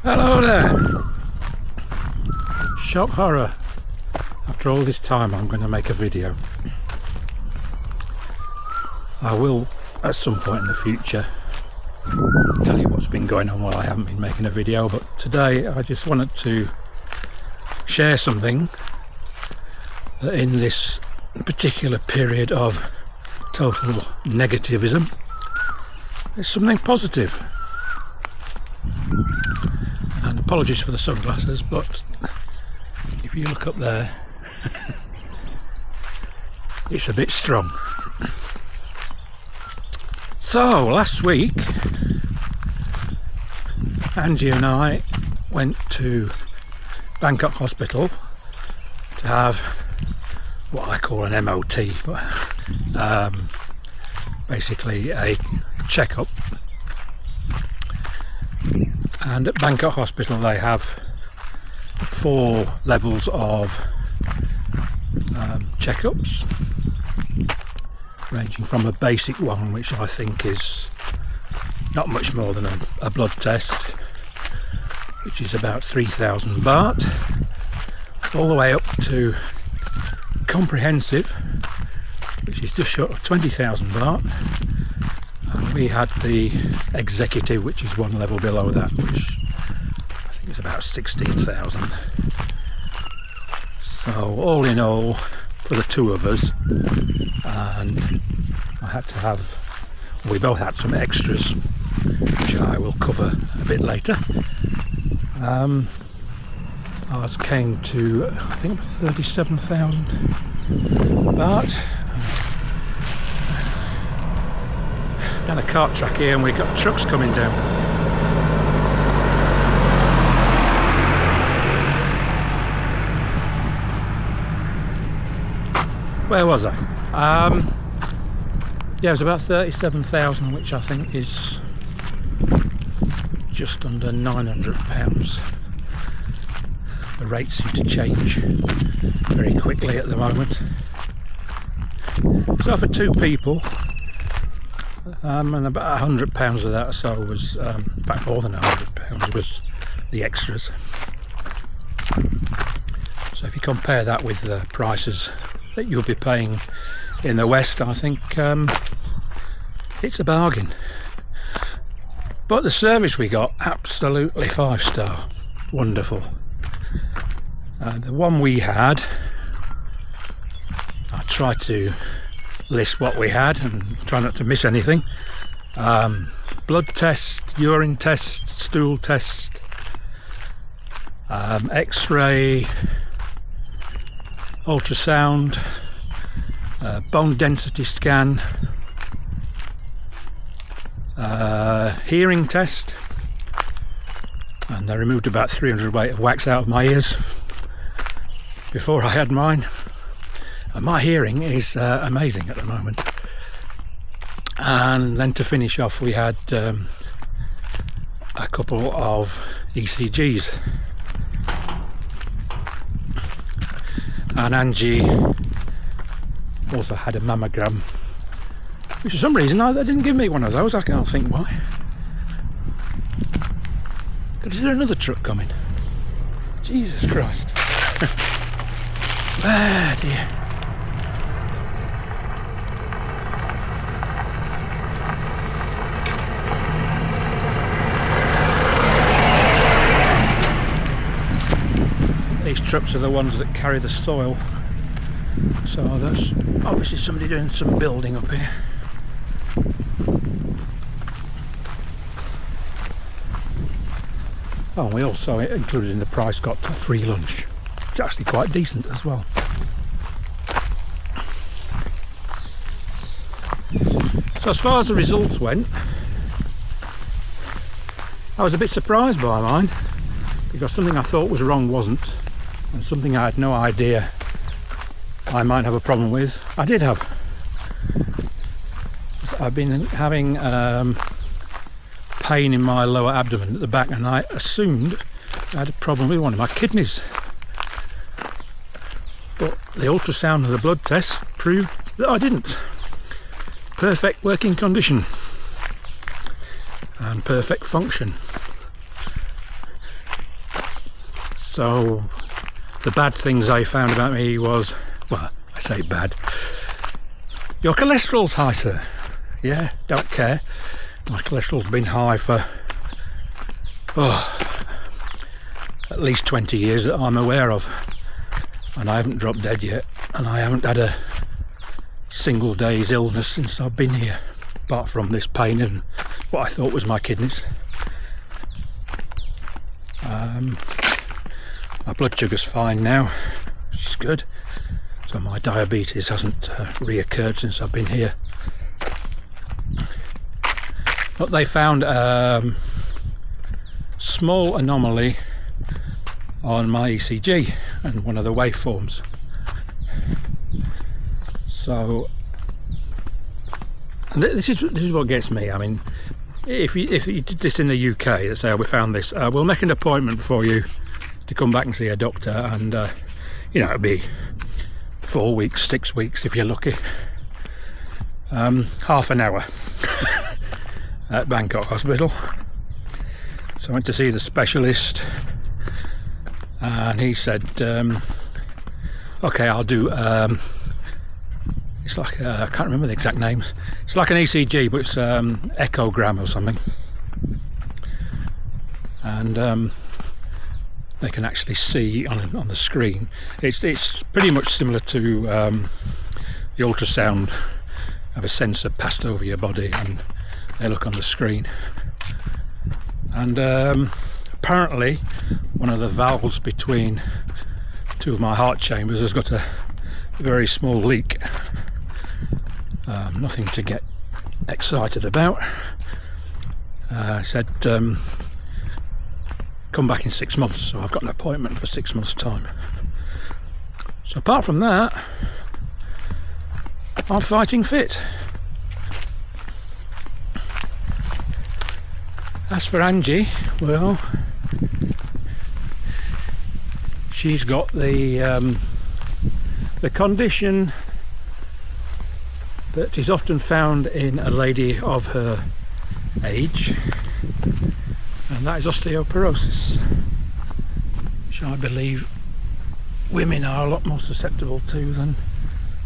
Hello there! Shock horror. After all this time I'm going to make a video. I will at some point in the future tell you what's been going on while I haven't been making a video, but today I just wanted to share something that in this particular period of total negativism is something positive. And apologies for the sunglasses, but if you look up there it's a bit strong. So last week Angie and I went to Bangkok Hospital to have what I call an MOT, but basically a checkup. And at Bangkok Hospital they have 4 levels of checkups, ranging from a basic one, which I think is not much more than a blood test, which is about 3,000 baht, all the way up to comprehensive, which is just short of 20,000 baht. And we had the executive, which is 1 level below that, which I think is about 16,000. So all in all, for the 2 of us, and I had to have, we both had some extras, which I will cover a bit later. Ours came to, I think, 37,000 baht. Down a cart track here, and we've got trucks coming down. Where was I? Yeah, it was about 37,000, which I think is just under £900. The rates seem to change very quickly at the moment. So for 2 people, and about £100 of that or so was, in fact more than £100 was the extras. So if you compare that with the prices that you'll be paying in the West, I think it's a bargain. But the service we got, absolutely 5-star, wonderful. The one we had, I tried to list what we had and try not to miss anything. Blood test, urine test, stool test, x-ray, ultrasound, bone density scan, hearing test, and they removed about 300 weight of wax out of my ears before I had mine. And my hearing is amazing at the moment. And then to finish off, we had a couple of ECGs. And Angie also had a mammogram, which for some reason they didn't give me one of those. I can't think why. Is there another truck coming? Jesus Christ. Ah dear. These trucks are the ones that carry the soil, so there's obviously somebody doing some building up here. Oh, and we also included in the price got a free lunch. It's actually quite decent as well. So as far as the results went, I was a bit surprised by mine, because something I thought was wrong wasn't, and something I had no idea I might have a problem with, I did have. I've been having pain in my lower abdomen at the back, and I assumed I had a problem with one of my kidneys. But the ultrasound and the blood test proved that I didn't. Perfect working condition and perfect function. So the bad things they found about me was, well, I say bad. Your cholesterol's high, sir. Yeah, don't care. My cholesterol's been high for at least 20 years that I'm aware of, and I haven't dropped dead yet, and I haven't had a single day's illness since I've been here, apart from this pain and what I thought was my kidneys. My blood sugar's fine now, which is good, so my diabetes hasn't reoccurred since I've been here. But they found small anomaly on my ECG and one of the waveforms. So, and this is what gets me. I mean, if you did this in the UK, let's say, we found this, we'll make an appointment for you to come back and see a doctor, and you know, it'll be 4 weeks, 6 weeks if you're lucky. Half an hour at Bangkok Hospital. So I went to see the specialist, and he said, okay, I'll do, it's like, I can't remember the exact names, it's like an ECG, but it's echogram or something, and they can actually see on the screen. It's pretty much similar to the ultrasound. Have a sensor passed over your body and they look on the screen, and apparently one of the valves between two of my heart chambers has got a very small leak. Nothing to get excited about. Said come back in 6 months, so I've got an appointment for 6 months' time. So apart from that, I'm fighting fit. As for Angie, well, she's got the condition that is often found in a lady of her age, and that is osteoporosis, which I believe women are a lot more susceptible to than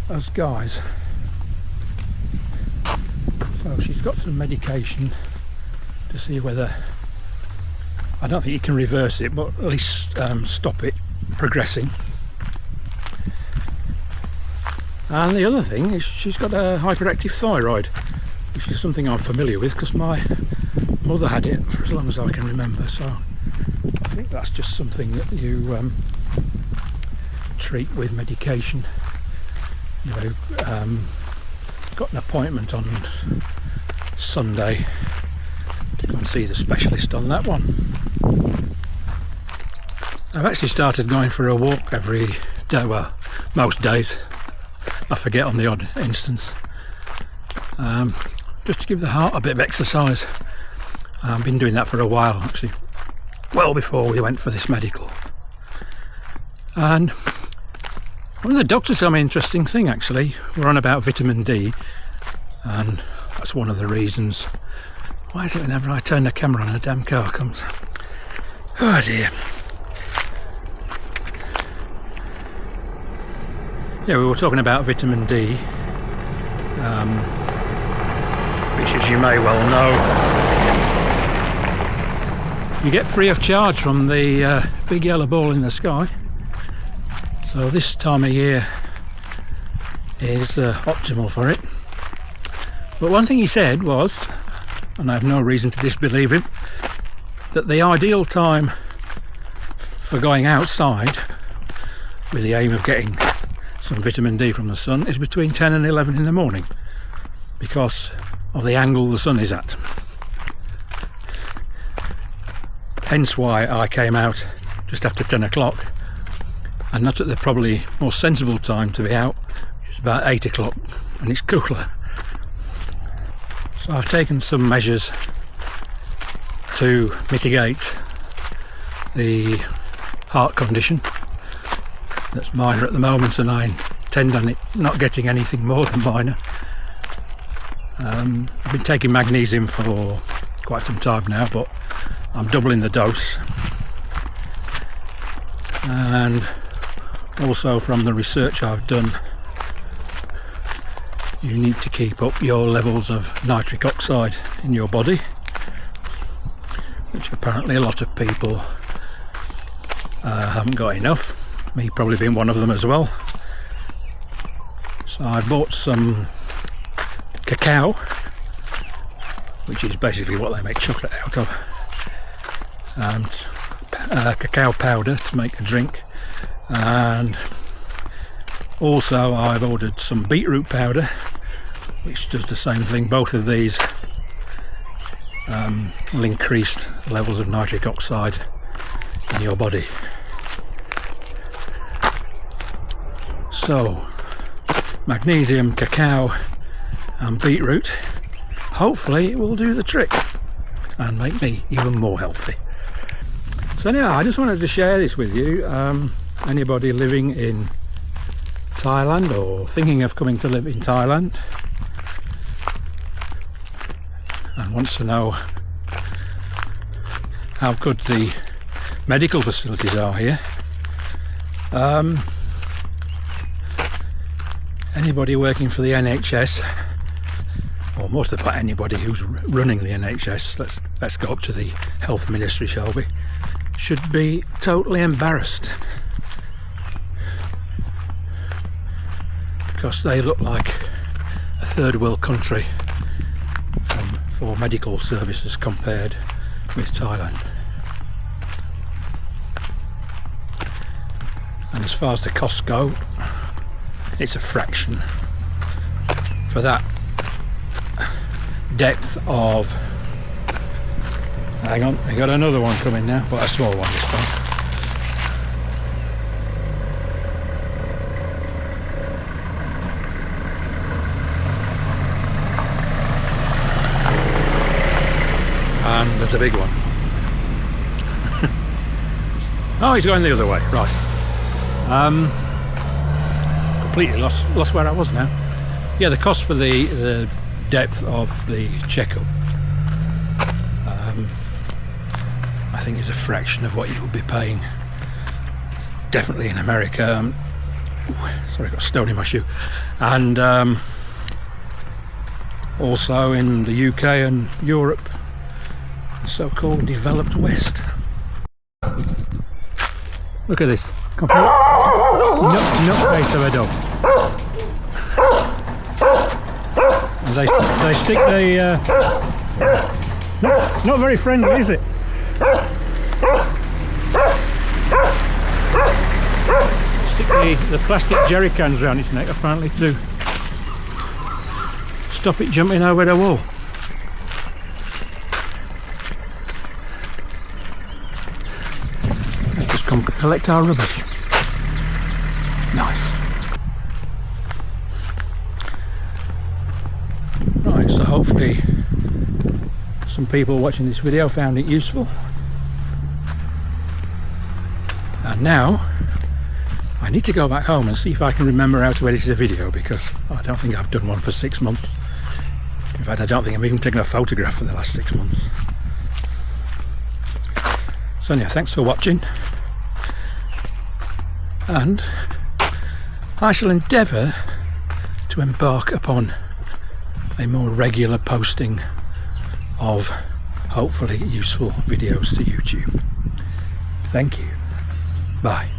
us guys. So she's got some medication to see whether, I don't think you can reverse it, but at least stop it progressing. And the other thing is she's got a hyperactive thyroid, which is something I'm familiar with because my mother had it for as long as I can remember. So I think that's just something that you treat with medication. You know, got an appointment on Sunday to go and see the specialist on that one. I've actually started going for a walk every day, well, most days. I forget on the odd instance, just to give the heart a bit of exercise. I've been doing that for a while, actually, well before we went for this medical. And one of the doctors told me an interesting thing, actually. We're on about vitamin D, and that's one of the reasons. Why is it whenever I turn the camera on a damn car comes? Oh dear. Yeah, we were talking about vitamin D, which, as you may well know, you get free of charge from the big yellow ball in the sky. So this time of year is optimal for it. But one thing he said was, and I have no reason to disbelieve him, that the ideal time for going outside with the aim of getting some vitamin D from the sun is between 10 and 11 in the morning, because of the angle the sun is at. Hence why I came out just after 10 o'clock and not at the probably more sensible time to be out, which is about 8 o'clock when it's cooler. So I've taken some measures to mitigate the heart condition that's minor at the moment, and I intend on it not getting anything more than minor. I've been taking magnesium for quite some time now, but I'm doubling the dose. and also from the research I've done, you need to keep up your levels of nitric oxide in your body, which apparently a lot of people haven't got enough, me probably being one of them as well. So I bought some cacao, which is basically what they make chocolate out of, and cacao powder to make a drink, and also I've ordered some beetroot powder which does the same thing. Both of these will increase levels of nitric oxide in your body. So magnesium, cacao and beetroot, hopefully it will do the trick and make me even more healthy. So anyhow, I just wanted to share this with you. Anybody living in Thailand or thinking of coming to live in Thailand and wants to know how good the medical facilities are here. Anybody working for the NHS, or most of the part anybody who's running the NHS, let's go up to the health ministry, shall we, should be totally embarrassed, because they look like a third world country for medical services compared with Thailand. And as far as the costs go, it's a fraction. For that depth of, hang on, I got another one coming now, but a small one this time. And there's a big one. Oh, he's going the other way, right. Completely lost where I was now. Yeah, the cost for the depth of the checkup, I think is a fraction of what you would be paying definitely in America. Sorry, I got a stone in my shoe. And also in the UK and Europe, so-called developed West. Look at this complete nutcase of a dog. And they stick the not very friendly, is it? Stick the plastic jerry cans around its neck apparently to stop it jumping over the wall. Come collect our rubbish. Nice. Right, so hopefully some people watching this video found it useful. And now I need to go back home and see if I can remember how to edit a video, because I don't think I've done one for 6 months. In fact, I don't think I've even taken a photograph for the last 6 months. So anyhow, thanks for watching. And I shall endeavour to embark upon a more regular posting of hopefully useful videos to YouTube. Thank you. Bye.